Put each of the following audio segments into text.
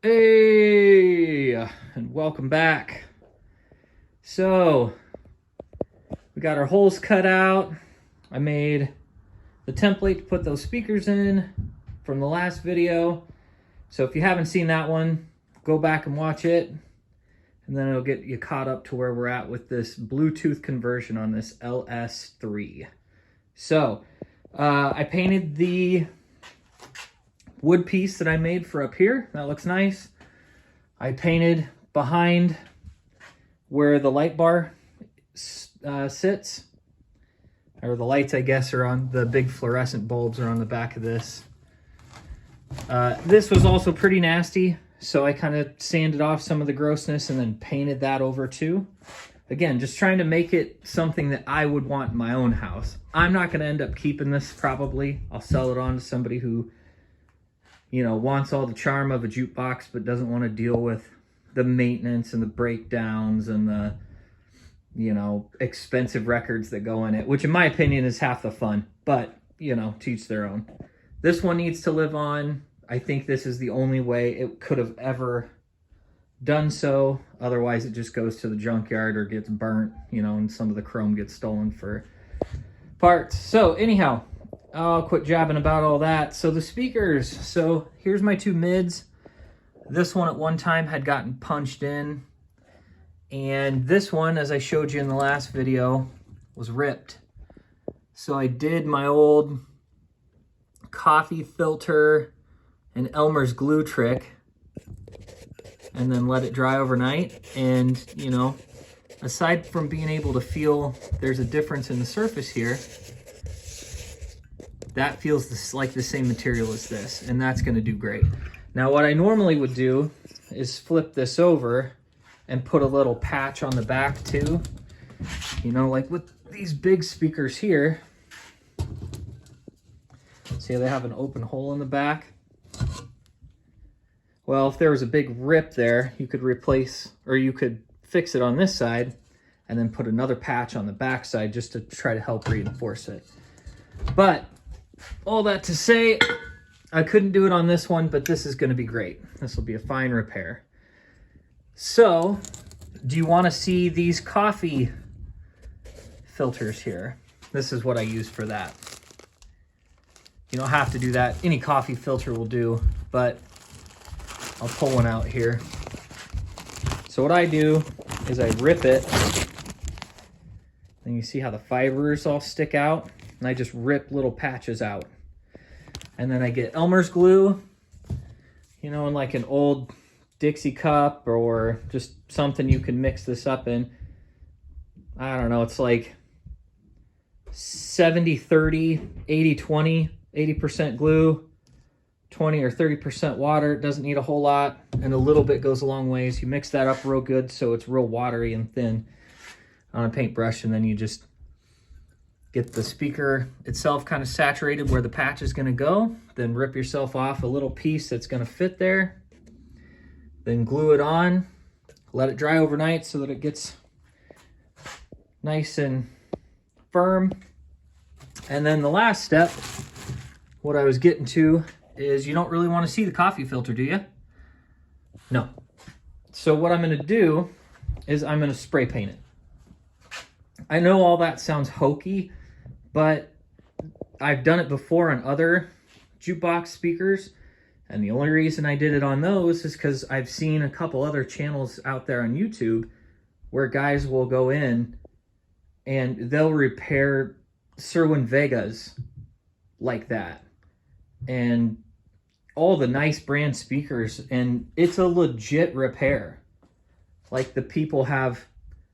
Hey, and welcome back. So, we got our holes cut out. I made the template to put those speakers in from the last video. So if you haven't seen that one, go back and watch it. And then it'll get you caught up to where we're at with this Bluetooth conversion on this LS3. So, I painted the wood piece that I made for up here. That looks nice. I painted behind where the light bar sits, or the lights, I guess, are on the big fluorescent bulbs are on the back of this. This was also pretty nasty, so I kind of sanded off some of the grossness and then painted that over too. Again, just trying to make it something that I would want in my own house. I'm not going to end up keeping this probably. I'll sell it on to somebody who, you know, wants all the charm of a jukebox but doesn't want to deal with the maintenance and the breakdowns and the, you know, expensive records that go in it, which in my opinion is half the fun, but, you know, to each their own. This one needs to live on. I think this is the only way it could have ever done so. Otherwise, it just goes to the junkyard or gets burnt, you know, and some of the chrome gets stolen for parts. So anyhow, I'll quit jabbing about all that. So the speakers. So here's my two mids. This one at one time had gotten punched in. And this one, as I showed you in the last video, was ripped. So I did my old coffee filter and Elmer's glue trick and then let it dry overnight. And, you know, aside from being able to feel there's a difference in the surface here, that feels like the same material as this, and that's going to do great. Now, what I normally would do is flip this over and put a little patch on the back too. You know, like with these big speakers here, see how they have an open hole in the back? Well, if there was a big rip there, you could replace, or you could fix it on this side and then put another patch on the back side just to try to help reinforce it. But all that to say, I couldn't do it on this one, but this is going to be great. This will be a fine repair. So, do you want to see these coffee filters here? This is what I use for that. You don't have to do that. Any coffee filter will do, but I'll pull one out here. So what I do is I rip it, and you see how the fibers all stick out? And I just rip little patches out. And then I get Elmer's glue, you know, in like an old Dixie cup or just something you can mix this up in. I don't know, it's like 70-30, 80-20, 80% glue, 20 or 30% water. It doesn't need a whole lot, and a little bit goes a long ways. You mix that up real good so it's real watery and thin on a paintbrush, and then you just get the speaker itself kind of saturated where the patch is going to go. Then rip yourself off a little piece that's going to fit there. Then glue it on. Let it dry overnight so that it gets nice and firm. And then the last step, what I was getting to, is you don't really want to see the coffee filter, do you? No. So what I'm going to do is I'm going to spray paint it. I know all that sounds hokey, but I've done it before on other jukebox speakers, and the only reason I did it on those is because I've seen a couple other channels out there on YouTube where guys will go in and they'll repair Cerwin Vegas like that, and all the nice brand speakers, and it's a legit repair. Like, the people have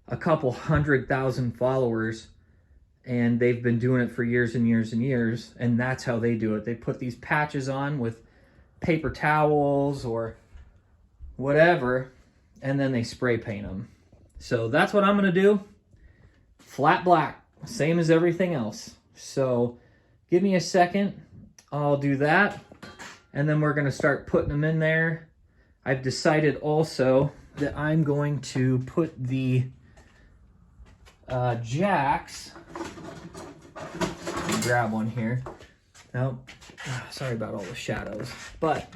a couple 100,000 followers, and they've been doing it for years and years and years, and that's how they do it. They put these patches on with paper towels or whatever, and then they spray paint them. So that's what I'm going to do. Flat black, same as everything else. So give me a second. I'll do that, and then we're going to start putting them in there. I've decided also that I'm going to put the jacks. Grab one here. Nope. Sorry about all the shadows. But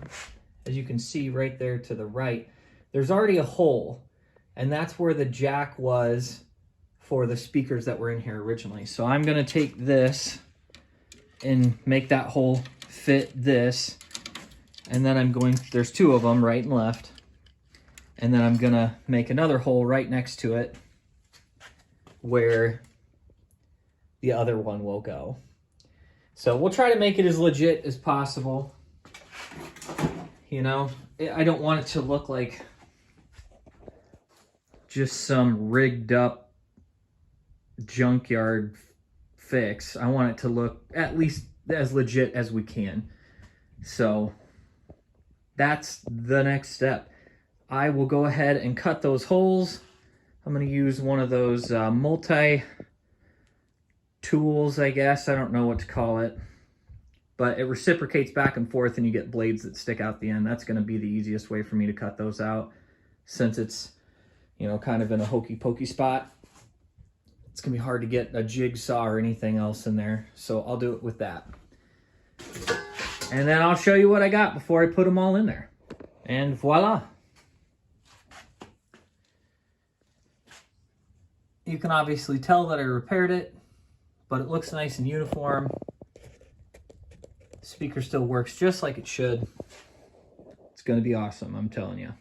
as you can see right there to the right, there's already a hole, and that's where the jack was for the speakers that were in here originally. So I'm gonna take this and make that hole fit this, and then I'm going, there's two of them, right and left, and then I'm gonna make another hole right next to it where the other one will go. So we'll try to make it as legit as possible. You know, I don't want it to look like just some rigged up junkyard fix. I want it to look at least as legit as we can. So that's the next step. I will go ahead and cut those holes. I'm going to use one of those multi tools, I guess. I don't know what to call it, but it reciprocates back and forth and you get blades that stick out the end. That's going to be the easiest way for me to cut those out, since it's, you know, kind of in a hokey pokey spot. It's gonna be hard to get a jigsaw or anything else in there, so I'll do it with that. And then I'll show you what I got before I put them all in there. And voila. You can obviously tell that I repaired it, but it looks nice and uniform. The speaker still works just like it should. It's gonna be awesome, I'm telling you.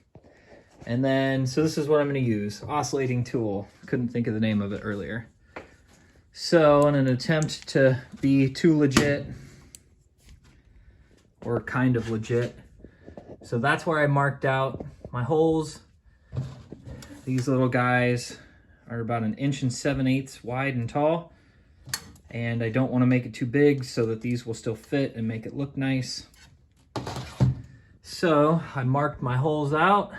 And then, so this is what I'm going to use. Oscillating tool. Couldn't think of the name of it earlier. So in an attempt to be too legit, or kind of legit, so that's where I marked out my holes. These little guys are about 1 7/8 inches wide and tall. And I don't want to make it too big so that these will still fit and make it look nice. So I marked my holes out.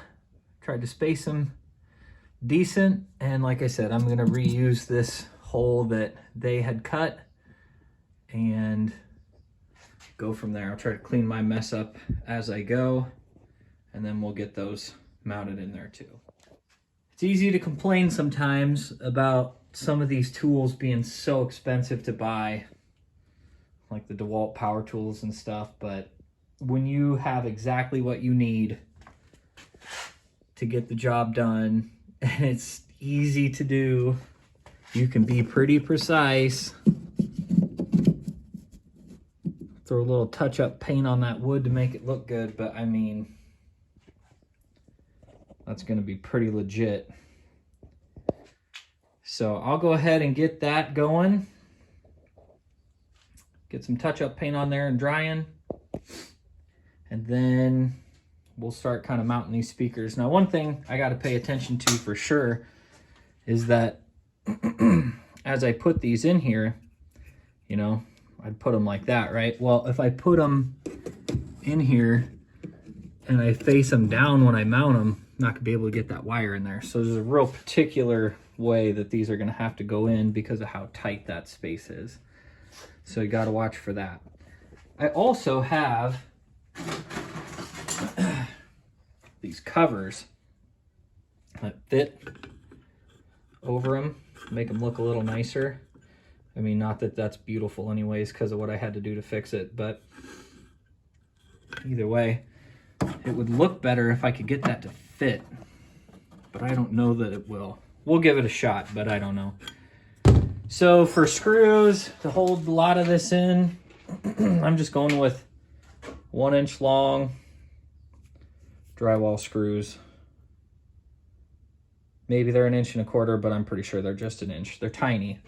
Tried to space them decent, and like I said, I'm going to reuse this hole that they had cut and go from there. I'll try to clean my mess up as I go, and then we'll get those mounted in there too. It's easy to complain sometimes about some of these tools being so expensive to buy, like the DeWalt power tools and stuff, but when you have exactly what you need to get the job done, and it's easy to do, you can be pretty precise. Throw a little touch-up paint on that wood to make it look good, but I mean, that's going to be pretty legit. So I'll go ahead and get that going. Get some touch-up paint on there and drying, and then we'll start kind of mounting these speakers. Now, one thing I got to pay attention to for sure is that as I put these in here, you know, I'd put them like that, right? Well, if I put them in here and I face them down when I mount them, I'm not gonna be able to get that wire in there. So there's a real particular way that these are gonna have to go in because of how tight that space is. So you gotta watch for that. I also have these covers that fit over them, make them look a little nicer. I mean, not that that's beautiful anyways because of what I had to do to fix it, but either way, it would look better if I could get that to fit, but I don't know that it will. We'll give it a shot, but I don't know. So for screws to hold a lot of this in, I'm just going with 1 inch long drywall screws. Maybe they're 1 1/4 inches, but I'm pretty sure they're just 1 inch. They're tiny.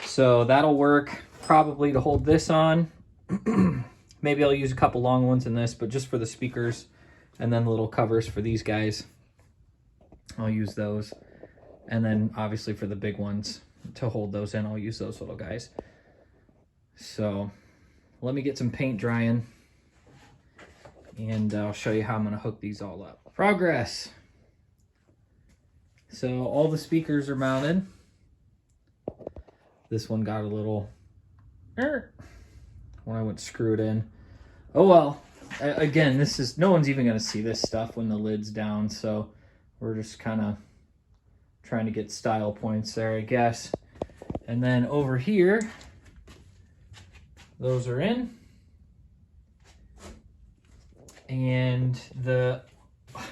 So that'll work probably to hold this on. Maybe I'll use a couple long ones in this, but just for the speakers, and then the little covers for these guys, I'll use those. And then obviously for the big ones to hold those in, I'll use those little guys. So let me get some paint drying, and I'll show you how I'm going to hook these all up. Progress. So all the speakers are mounted. This one got a little when I went to screw it in. Oh well. Again, this is, no one's even going to see this stuff when the lid's down, so we're just kind of trying to get style points there, I guess. And then over here, those are in. And the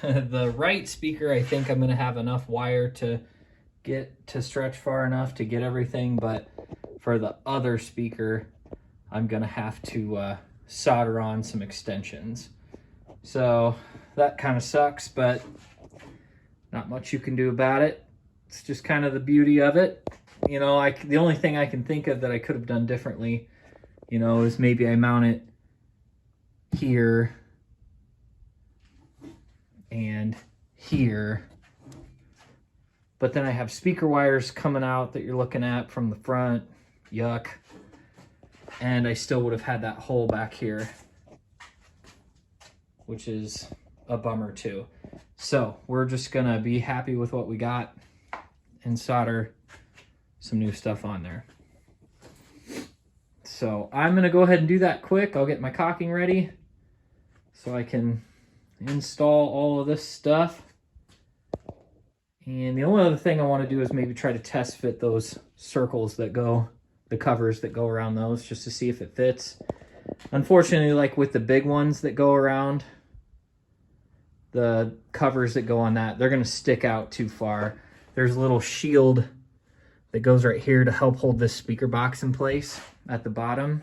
the right speaker, I think I'm gonna have enough wire to stretch far enough to get everything, but for the other speaker, I'm gonna have to solder on some extensions. So that kind of sucks, but not much you can do about it. It's just kind of the beauty of it. You know, the only thing I can think of that I could have done differently, you know, is maybe I mount it here and here. But then I have speaker wires coming out that you're looking at from the front. Yuck. And I still would have had that hole back here, which is a bummer too. So we're just gonna be happy with what we got and solder some new stuff on there. So I'm gonna go ahead and do that quick. I'll get my caulking ready so I can install all of this stuff. And the only other thing I want to do is maybe try to test fit those circles that go, the covers that go around those, just to see if it fits. Unfortunately, like with the big ones that go around, the covers that go on that, they're going to stick out too far. There's a little shield that goes right here to help hold this speaker box in place at the bottom.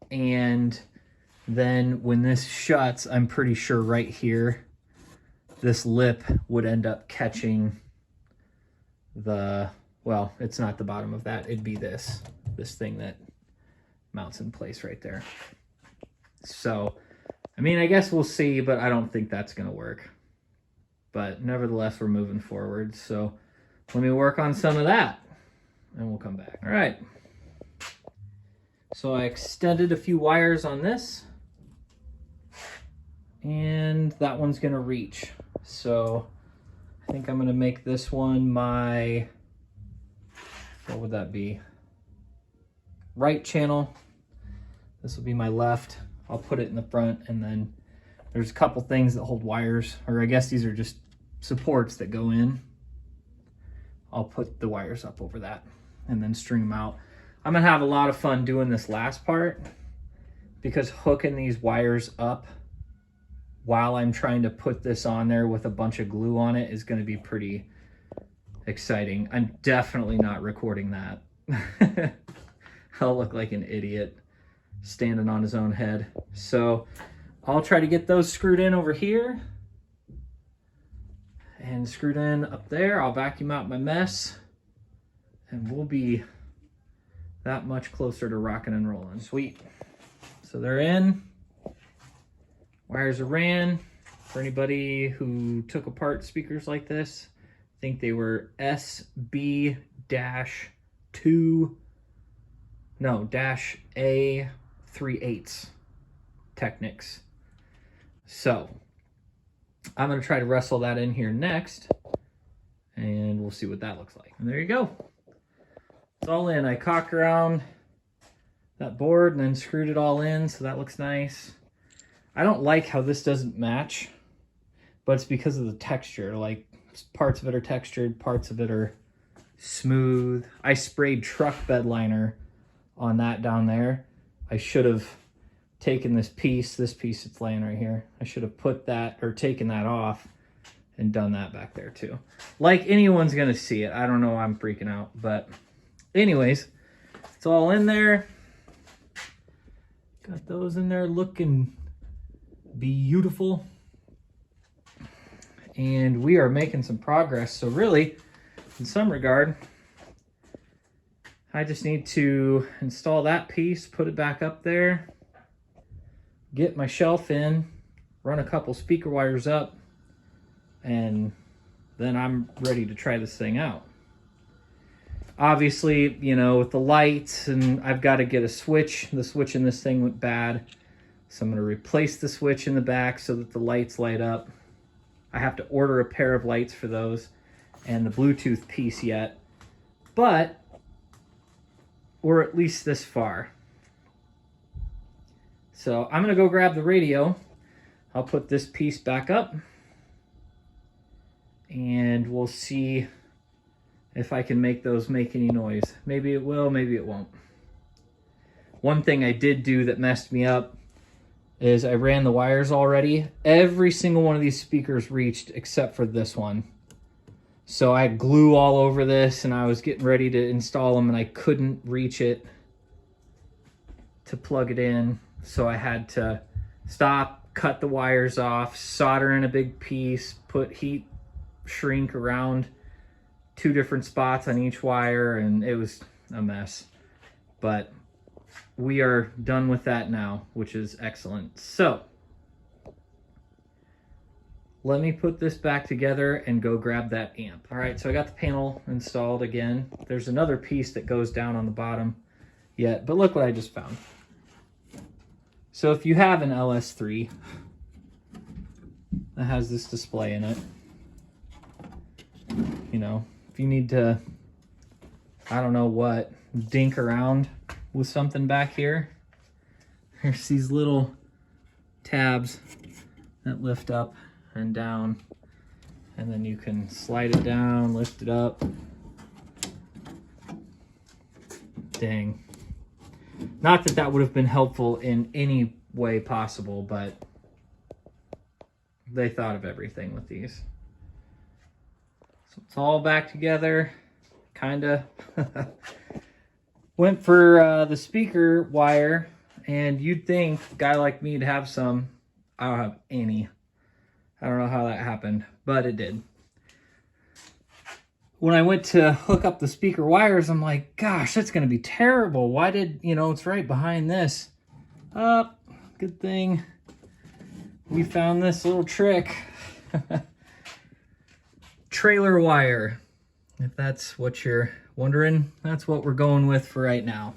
And then when this shuts, I'm pretty sure right here, this lip would end up catching the, well, it's not the bottom of that. It'd be this thing that mounts in place right there. So, I mean, I guess we'll see, but I don't think that's going to work. But nevertheless, we're moving forward. So let me work on some of that and we'll come back. All right. So I extended a few wires on this and that one's going to reach. So I think I'm going to make this one my, what would that be? Right channel. This will be my left. I'll put it in the front, and then there's a couple things that hold wires, or I guess these are just supports that go in. I'll put the wires up over that and then string them out. I'm going to have a lot of fun doing this last part because hooking these wires up while I'm trying to put this on there with a bunch of glue on it is going to be pretty exciting. I'm definitely not recording that. I'll look like an idiot standing on his own head. So I'll try to get those screwed in over here and screwed in up there. I'll vacuum out my mess and we'll be that much closer to rocking and rolling. Sweet. So they're in. Wires are ran. For anybody who took apart speakers like this, I think they were SB-2, no, -A3/8 Technics. So I'm going to try to wrestle that in here next and we'll see what that looks like. And there you go. It's all in. I cocked around that board and then screwed it all in, so that looks nice. I don't like how this doesn't match, but it's because of the texture. Like, parts of it are textured, parts of it are smooth. I sprayed truck bed liner on that down there. I should have taken this piece that's laying right here. I should have put that, or taken that off and done that back there too. Like anyone's gonna see it. I don't know, I'm freaking out. But anyways, it's all in there. Got those in there looking beautiful. And we are making some progress. So really, in some regard, I just need to install that piece, put it back up there, get my shelf in, run a couple speaker wires up, and then I'm ready to try this thing out. Obviously, you know, with the lights, and I've got to get a switch. The switch in this thing went bad, so I'm going to replace the switch in the back so that the lights light up. I have to order a pair of lights for those and the Bluetooth piece yet, but we're at least this far. So I'm going to go grab the radio. I'll put this piece back up and we'll see if I can make those make any noise. Maybe it will, maybe it won't. One thing I did do that messed me up is I ran the wires already. Every single one of these speakers reached except for this one. So I had glue all over this and I was getting ready to install them and I couldn't reach it to plug it in. So I had to stop, cut the wires off, solder in a big piece, put heat shrink around 2 different spots on each wire, and it was a mess. But we are done with that now, which is excellent. So let me put this back together and go grab that amp. All right, so I got the panel installed again. There's another piece that goes down on the bottom yet, but look what I just found. So if you have an LS3 that has this display in it, you know, if you need to, I don't know what, dink around with something back here, there's these little tabs that lift up and down, and then you can slide it down, lift it up. Dang. Not that that would have been helpful in any way possible, but they thought of everything with these. So it's all back together, kinda. Went for the speaker wire, and you'd think a guy like me to have some. I don't have any. I don't know how that happened, but it did. When I went to hook up the speaker wires, I'm like, gosh, that's going to be terrible. Why did, you know, it's right behind this. Good thing we found this little trick. Trailer wire. If that's what you're wondering, that's what we're going with for right now.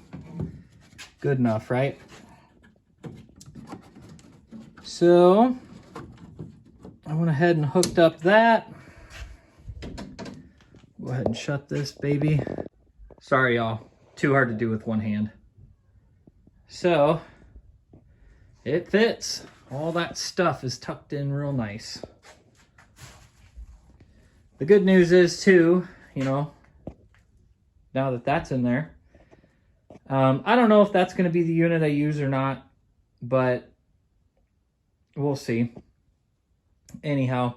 Good enough, right? So I went ahead and hooked up that. Go ahead and shut this baby. Sorry, y'all. Too hard to do with one hand. So it fits. All that stuff is tucked in real nice. The good news is too, you know, now that that's in there, I don't know if that's going to be the unit I use or not, but we'll see. Anyhow,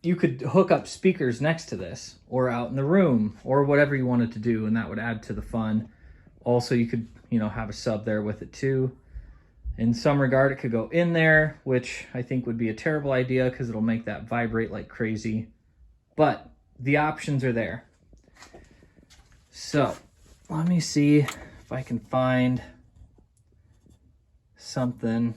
you could hook up speakers next to this or out in the room or whatever you wanted to do, and that would add to the fun. Also, you could, you know, have a sub there with it too. In some regard, it could go in there, which I think would be a terrible idea because it'll make that vibrate like crazy. But the options are there. So let me see if I can find something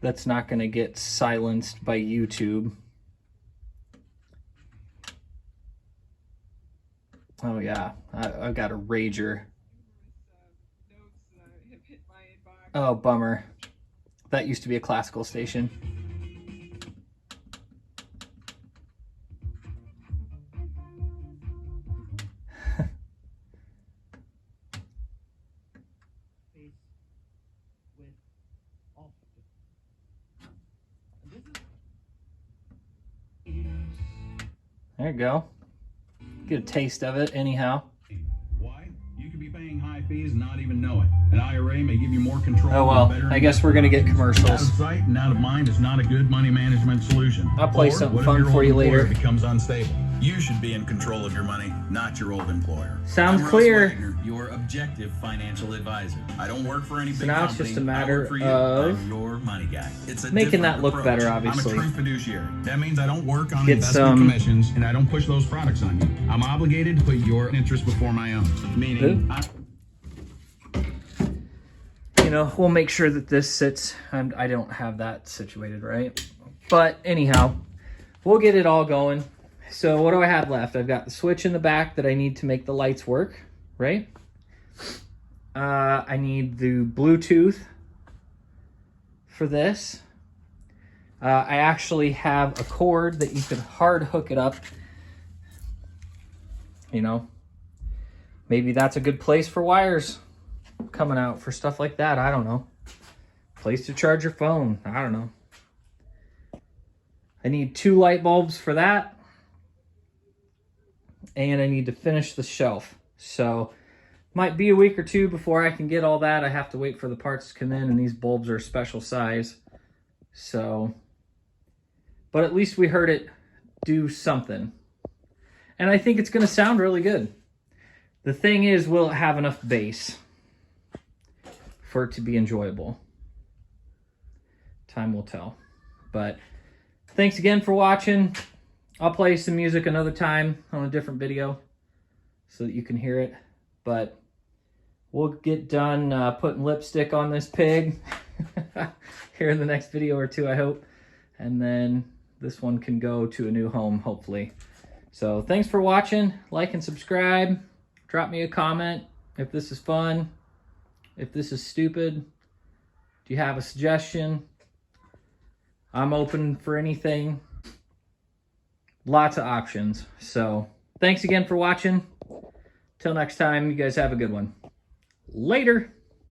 that's not going to get silenced by YouTube. Oh yeah, I've got a rager. Oh, bummer. That used to be a classical station. There you go. Get a taste of it anyhow. Why? You could be paying high fees and not even know it. An IRA may give you more control. Oh well, I guess we're gonna get commercials. Out of sight and out of mind is not a good money management solution. I'll play something fun for you later. It becomes unstable. You should be in control of your money, not your old employer. Sounds I'm clear. Russ Wagner, your objective financial advisor. I don't work for any big now it's company. just a matter I work for you. of I'm your money guy. It's a making that different look approach. better, obviously. I'm a true fiduciary. That means I don't work on Get investment some commissions and I don't push those products on you. I'm obligated to put your interest before my own. Meaning, you know, we'll make sure that this sits. I don't have that situated right, but anyhow, we'll get it all going. So what do I have left? I've got the switch in the back that I need to make the lights work, right? I need the Bluetooth for this. I actually have a cord that you could hard hook it up. You know, maybe that's a good place for wires coming out for stuff like that. I don't know. Place to charge your phone. I don't know. I need 2 light bulbs for that. And I need to finish the shelf. So Might be a week or two before I can get all that. I have to wait for the parts to come in, and these bulbs are a special size. So, but at least we heard it do something. And I think it's going to sound really good. The thing is, will it have enough bass for it to be enjoyable? Time will tell. But thanks again for watching. I'll play some music another time on a different video so that you can hear it. But we'll get done putting lipstick on this pig here in the next video or two, I hope. And then this one can go to a new home, hopefully. So thanks for watching. Like and subscribe. Drop me a comment if this is fun, if this is stupid. Do you have a suggestion? I'm open for anything. Lots of options. So thanks again for watching. Till next time, you guys have a good one. Later.